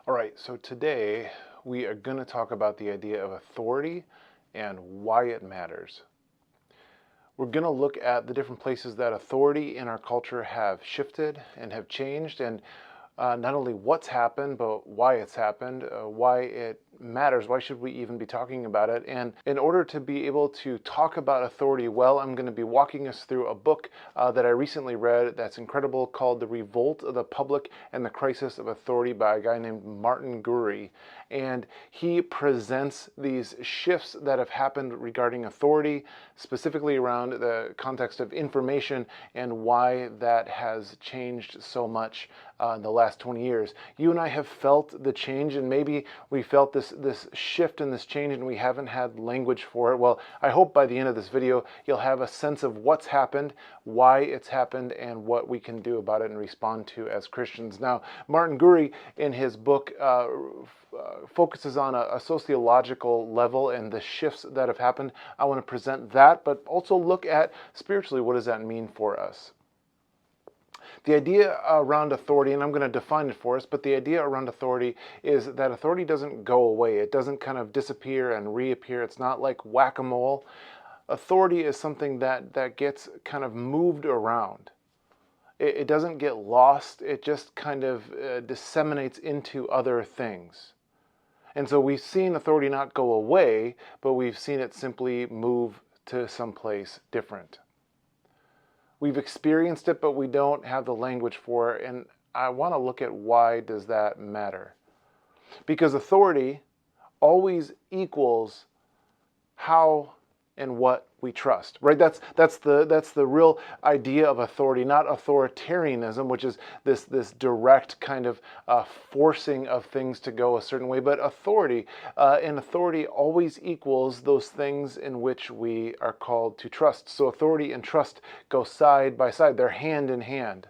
All right, so today we are going to talk about the idea of authority and why it matters. We're going to look at the different places that authority in our culture have shifted and have changed, and not only what's happened, but why it's happened, why it matters, why should we even be talking about it. And in order to be able to talk about authority well, I'm going to be walking us through a book that I recently read that's incredible called The Revolt of the Public and the Crisis of Authority by a guy named Martin Gurri. And he presents these shifts that have happened regarding authority, specifically around the context of information and why that has changed so much in the last 20 years. You and I have felt the change, and maybe we felt this shift and this change and we haven't had language for it. Well, I hope by the end of this video you'll have a sense of what's happened, why it's happened, and what we can do about it and respond to as Christians. Now, Martin Gurri in his book focuses on a sociological level and the shifts that have happened. I want to present that, but also look at spiritually, what does that mean for us? The idea around authority, and I'm going to define it for us, but the idea around authority is that authority doesn't go away. It doesn't kind of disappear and reappear. It's not like whack-a-mole. Authority is something that gets kind of moved around. It doesn't get lost. It just kind of disseminates into other things. And so we've seen authority not go away, but we've seen it simply move to someplace different. We've experienced it, but we don't have the language for it. And I want to look at why does that matter? Because authority always equals how and what we trust, right? That's the real idea of authority, not authoritarianism, which is this direct kind of forcing of things to go a certain way, but authority. And authority always equals those things in which we are called to trust. So authority and trust go side by side; they're hand in hand.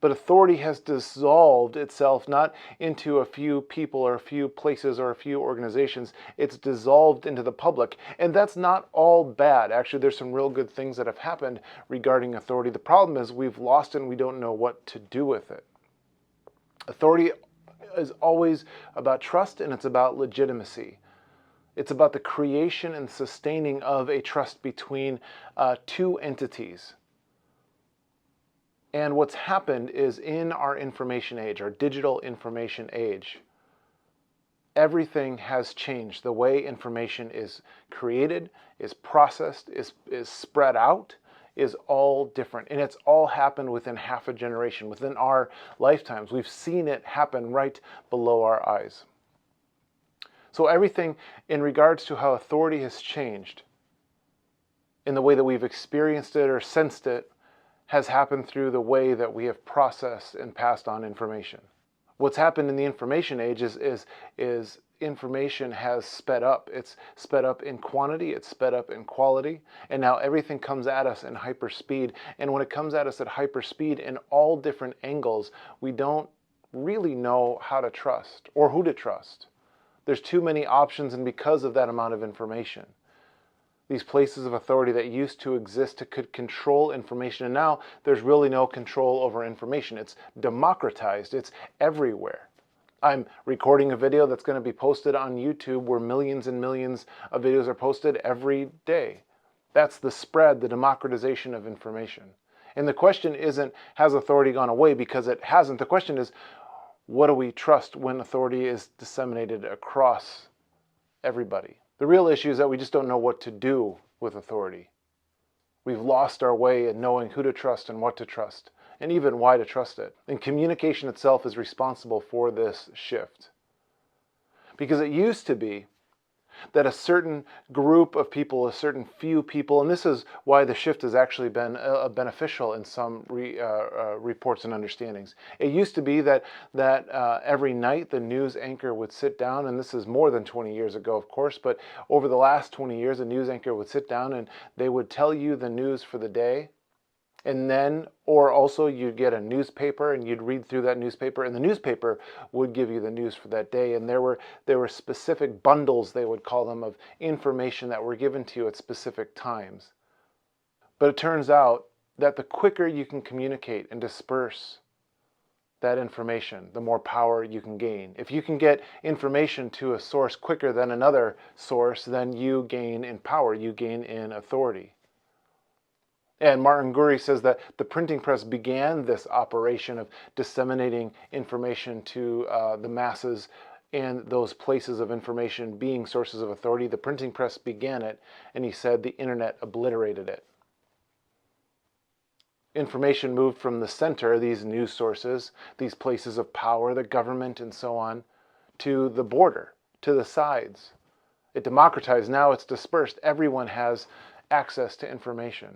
But authority has dissolved itself not into a few people or a few places or a few organizations. It's dissolved into the public. And that's not all bad. Actually, there's some real good things that have happened regarding authority. The problem is we've lost it and we don't know what to do with it. Authority is always about trust, and it's about legitimacy. It's about the creation and sustaining of a trust between two entities. And what's happened is in our information age, our digital information age, everything has changed. The way information is created, is processed, is spread out, is all different. And it's all happened within half a generation, within our lifetimes. We've seen it happen right below our eyes. So everything in regards to how authority has changed in the way that we've experienced it or sensed it has happened through the way that we have processed and passed on information. What's happened in the information age is information has sped up. It's sped up in quantity, it's sped up in quality, and now everything comes at us in hyperspeed. And when it comes at us at hyperspeed in all different angles, we don't really know how to trust or who to trust. There's too many options, and because of that amount of information, these places of authority that used to exist could control information, and now there's really no control over information. It's democratized. It's everywhere. I'm recording a video that's going to be posted on YouTube where millions and millions of videos are posted every day. That's the spread, the democratization of information. And the question isn't, has authority gone away? Because it hasn't. The question is, what do we trust when authority is disseminated across everybody? The real issue is that we just don't know what to do with authority. We've lost our way in knowing who to trust and what to trust, and even why to trust it. And communication itself is responsible for this shift. Because it used to be that a certain group of people, a certain few people, and this is why the shift has actually been beneficial in some reports and understandings. It used to be that every night the news anchor would sit down, and this is more than 20 years ago, of course, but over the last 20 years, a news anchor would sit down and they would tell you the news for the day. And then, or also you'd get a newspaper and you'd read through that newspaper, and the newspaper would give you the news for that day. And there were specific bundles, they would call them, of information that were given to you at specific times. But it turns out that the quicker you can communicate and disperse that information, the more power you can gain. If you can get information to a source quicker than another source, then you gain in power, you gain in authority. And Martin Gurri says that the printing press began this operation of disseminating information to the masses and those places of information being sources of authority. The printing press began it, and he said the internet obliterated it. Information moved from the center, these news sources, these places of power, the government and so on, to the border, to the sides. It democratized, now it's dispersed. Everyone has access to information.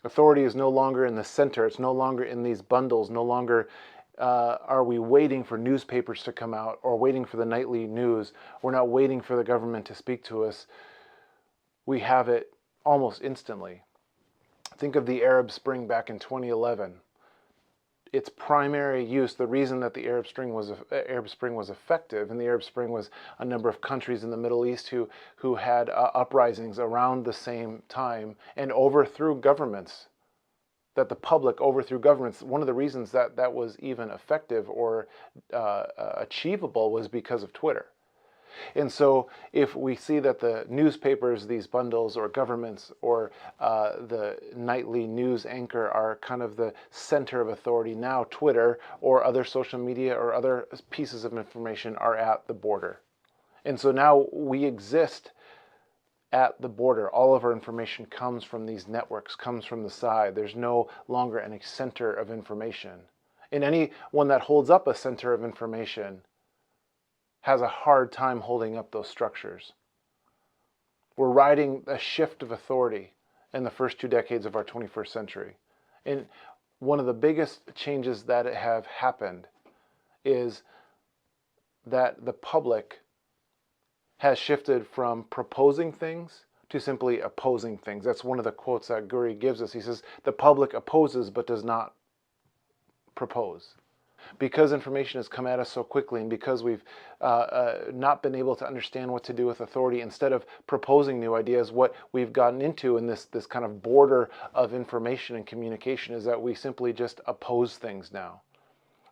Authority is no longer in the center. It's no longer in these bundles. No longer are we waiting for newspapers to come out or waiting for the nightly news. We're not waiting for the government to speak to us. We have it almost instantly. Think of the Arab Spring back in 2011. Its primary use, the reason that the Arab Spring was effective, and the Arab Spring was a number of countries in the Middle East who had uprisings around the same time and overthrew governments, that the public overthrew governments. One of the reasons that that was even effective or achievable was because of Twitter. And so if we see that the newspapers, these bundles, or governments, or the nightly news anchor are kind of the center of authority, now Twitter or other social media or other pieces of information are at the border. And so now we exist at the border. All of our information comes from these networks, comes from the side. There's no longer any center of information. And anyone that holds up a center of information has a hard time holding up those structures. We're riding a shift of authority in the first 2 decades of our 21st century. And one of the biggest changes that have happened is that the public has shifted from proposing things to simply opposing things. That's one of the quotes that Gurri gives us. He says, the public opposes but does not propose. Because information has come at us so quickly, and because we've not been able to understand what to do with authority, instead of proposing new ideas, what we've gotten into in this kind of border of information and communication is that we simply just oppose things now.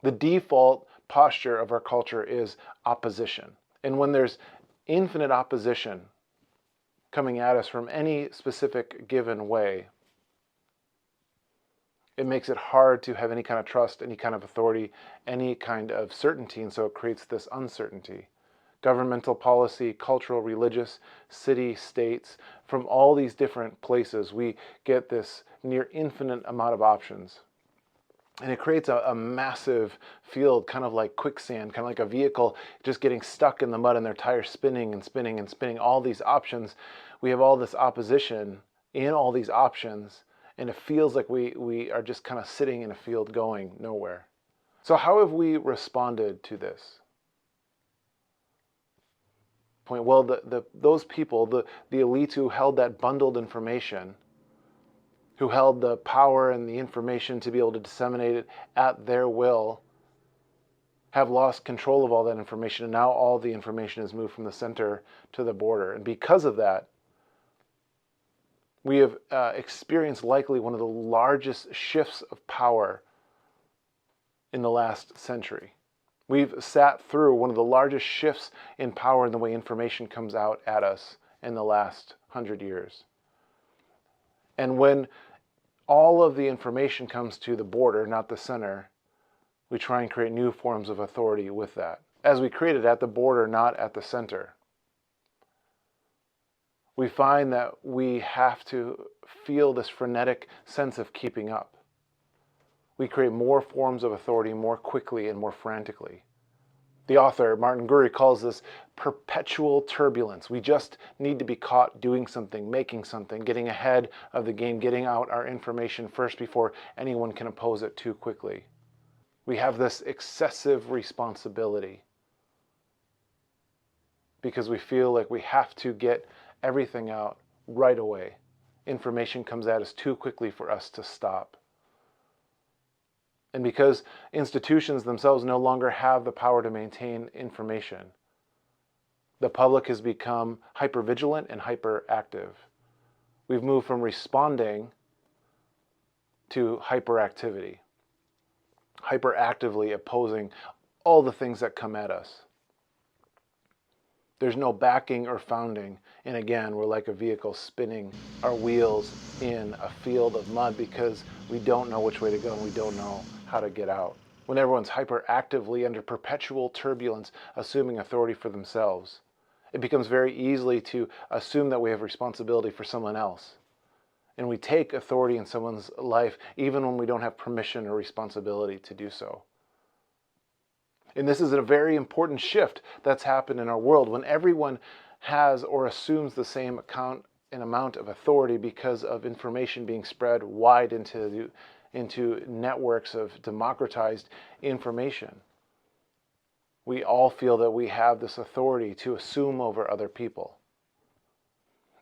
The default posture of our culture is opposition. And when there's infinite opposition coming at us from any specific given way, it makes it hard to have any kind of trust, any kind of authority, any kind of certainty, and so it creates this uncertainty. Governmental policy, cultural, religious, city, states, from all these different places, we get this near infinite amount of options. And it creates a massive field, kind of like quicksand, kind of like a vehicle just getting stuck in the mud and their tires spinning and spinning and spinning. All these options, we have all this opposition in all these options, and it feels like we are just kind of sitting in a field going nowhere. So how have we responded to this point? Well, those people, the elites who held that bundled information, who held the power and the information to be able to disseminate it at their will, have lost control of all that information, and now all the information is moved from the center to the border. And because of that, we have experienced likely one of the largest shifts of power in the last century. We've sat through one of the largest shifts in power in the way information comes out at us in the last 100 years. And when all of the information comes to the border, not the center, we try and create new forms of authority with that. As we create it at the border, not at the center, we find that we have to feel this frenetic sense of keeping up. We create more forms of authority more quickly and more frantically. The author, Martin Gurri, calls this perpetual turbulence. We just need to be caught doing something, making something, getting ahead of the game, getting out our information first before anyone can oppose it too quickly. We have this excessive responsibility because we feel like we have to get everything out right away. Information comes at us too quickly for us to stop. And because institutions themselves no longer have the power to maintain information, the public has become hypervigilant and hyperactive. We've moved from responding to hyperactivity. hyperactively opposing all the things that come at us. There's no backing or founding. And again, we're like a vehicle spinning our wheels in a field of mud because we don't know which way to go and we don't know how to get out. When everyone's hyperactively under perpetual turbulence, assuming authority for themselves, it becomes very easily to assume that we have responsibility for someone else. And we take authority in someone's life even when we don't have permission or responsibility to do so. And this is a very important shift that's happened in our world when everyone has or assumes the same amount of authority because of information being spread wide into networks of democratized information. We all feel that we have this authority to assume over other people.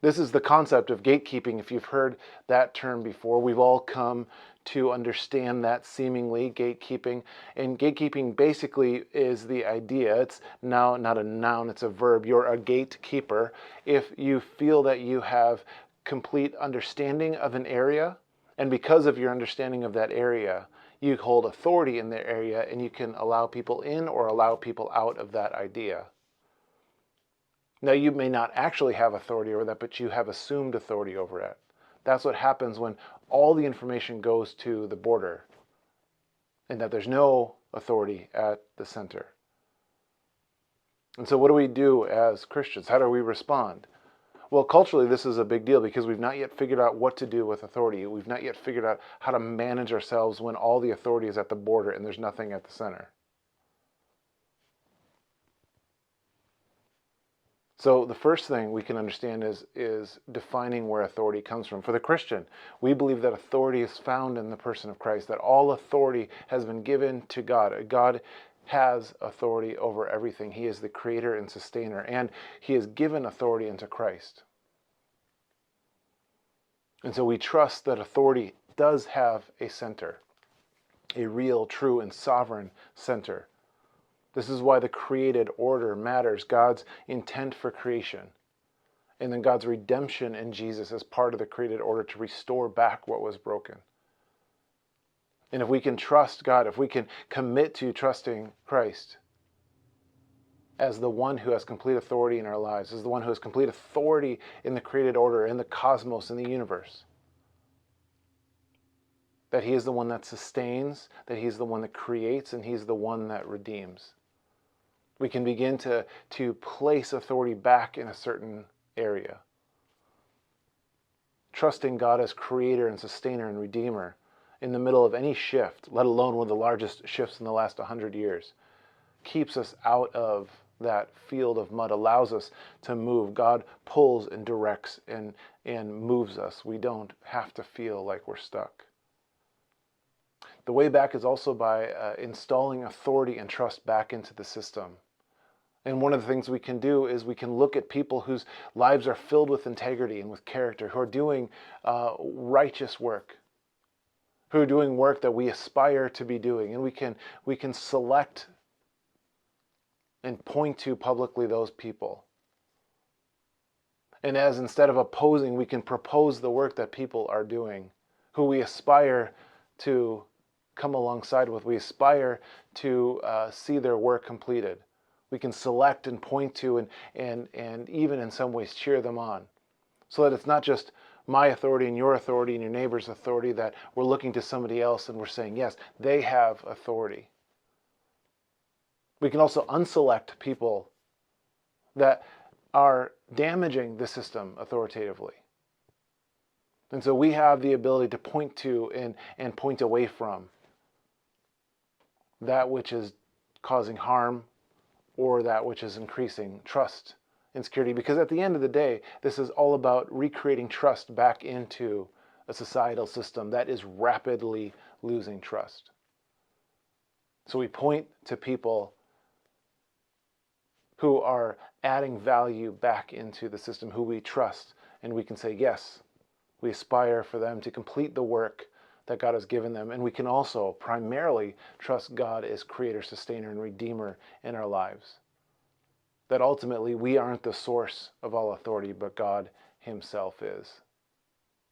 This is the concept of gatekeeping. If you've heard that term before, we've all come to understand that seemingly gatekeeping. And gatekeeping basically is the idea, it's now not a noun, it's a verb. You're a gatekeeper if you feel that you have complete understanding of an area, and because of your understanding of that area, you hold authority in the area and you can allow people in or allow people out of that idea. Now, you may not actually have authority over that, but you have assumed authority over it. That's what happens when all the information goes to the border and that there's no authority at the center. And so what do we do as Christians? How do we respond? Well, culturally, this is a big deal because we've not yet figured out what to do with authority. We've not yet figured out how to manage ourselves when all the authority is at the border and there's nothing at the center. So the first thing we can understand is defining where authority comes from. For the Christian, we believe that authority is found in the person of Christ, that all authority has been given to God. God has authority over everything. He is the creator and sustainer, and he has given authority into Christ. And so we trust that authority does have a center, a real, true, and sovereign center. This is why the created order matters, God's intent for creation, and then God's redemption in Jesus as part of the created order to restore back what was broken. And if we can trust God, if we can commit to trusting Christ as the one who has complete authority in our lives, as the one who has complete authority in the created order, in the cosmos, in the universe, that he is the one that sustains, that he's the one that creates, and he's the one that redeems, we can begin to place authority back in a certain area. Trusting God as creator and sustainer and redeemer in the middle of any shift, let alone one of the largest shifts in the last 100 years, keeps us out of that field of mud, allows us to move. God pulls and directs and moves us. We don't have to feel like we're stuck. The way back is also by installing authority and trust back into the system. And one of the things we can do is we can look at people whose lives are filled with integrity and with character, who are doing righteous work, who are doing work that we aspire to be doing. And we can select and point to publicly those people. And as instead of opposing, we can propose the work that people are doing, who we aspire to come alongside with. We aspire to see their work completed. We can select and point to and even in some ways cheer them on. So that it's not just my authority and your authority and your neighbor's authority, that we're looking to somebody else and we're saying, yes, they have authority. We can also unselect people that are damaging the system authoritatively. And so we have the ability to point to and point away from that which is causing harm or that which is increasing trust and security. Because at the end of the day, this is all about recreating trust back into a societal system that is rapidly losing trust. So we point to people who are adding value back into the system, who we trust, and we can say, yes, we aspire for them to complete the work that God has given them. And we can also primarily trust God as creator, sustainer, and redeemer in our lives. That ultimately we aren't the source of all authority, but God himself is.